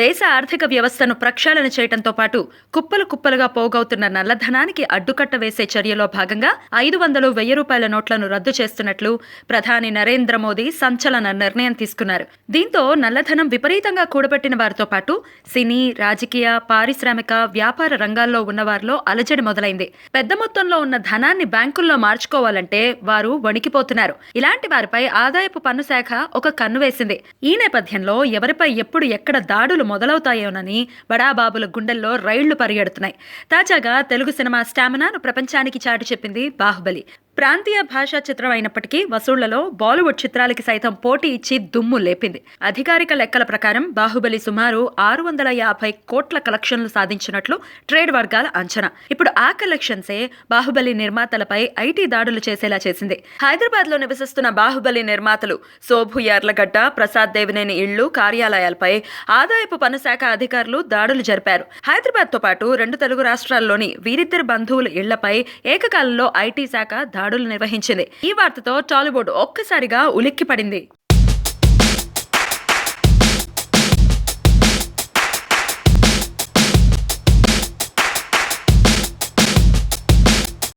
దేశ ఆర్థిక వ్యవస్థను ప్రక్షాళన చేయడంతో పాటు కుప్పలు కుప్పలుగా పోగవుతున్న నల్లధనానికి అడ్డుకట్ట వేసే చర్యలో భాగంగా 500 1000 రూపాయల నోట్లను రద్దు చేస్తున్నట్లు ప్రధాని నరేంద్ర మోదీ సంచలన నిర్ణయం తీసుకున్నారు. దీంతో నల్లధనం విపరీతంగా కూడబెట్టిన వారితో పాటు సినీ, రాజకీయ, పారిశ్రామిక, వ్యాపార రంగాల్లో ఉన్నవారిలో అలజడి మొదలైంది. పెద్ద మొత్తంలో ఉన్న ధనాన్ని బ్యాంకుల్లో మార్చుకోవాలంటే వారు వణికిపోతున్నారు. ఇలాంటి వారిపై ఆదాయపు పన్ను శాఖ ఒక కన్ను వేసింది. ఈ నేపథ్యంలో ఎవరిపై ఎప్పుడు ఎక్కడ దాడులు మొదలవుతాయోనని బడాబాబుల గుండెల్లో రైళ్లు పరిగెడుతున్నాయి. తాజాగా తెలుగు సినిమా స్టామినాను ప్రపంచానికి చాటి చెప్పింది బాహుబలి. ప్రాంతీయ భాషా చిత్రం అయినప్పటికీ వసూళ్లలో బాలీవుడ్ చిత్రాలకి సైతం పోటీ ఇచ్చి దుమ్ము లేపింది. అధికారిక లెక్కల ప్రకారం బాహుబలి సుమారు 650 కోట్ల కలెక్షన్లు సాధించినట్లు ట్రేడ్ వర్గాల అంచనా. ఇప్పుడు ఆ కలెక్షన్సే బాహుబలి నిర్మాతలపై ఐటీ దాడులు చేసేలా చేసింది. హైదరాబాద్ లో నివసిస్తున్న బాహుబలి నిర్మాతలు శోభు యార్లగడ్డ, ప్రసాద్ దేవినేని ఇళ్లు, కార్యాలయాలపై ఆదాయపు పన్ను శాఖ అధికారులు దాడులు జరిపారు. హైదరాబాద్ తో పాటు 2 తెలుగు రాష్ట్రాల్లోని వీరిద్దరు బంధువుల ఇళ్లపై ఏకకాలంలో ఐటీ శాఖ దాడులు నిర్వహించింది. ఈ వార్తతో టాలీవుడ్ ఒక్కసారిగా ఉలిక్కిపడింది.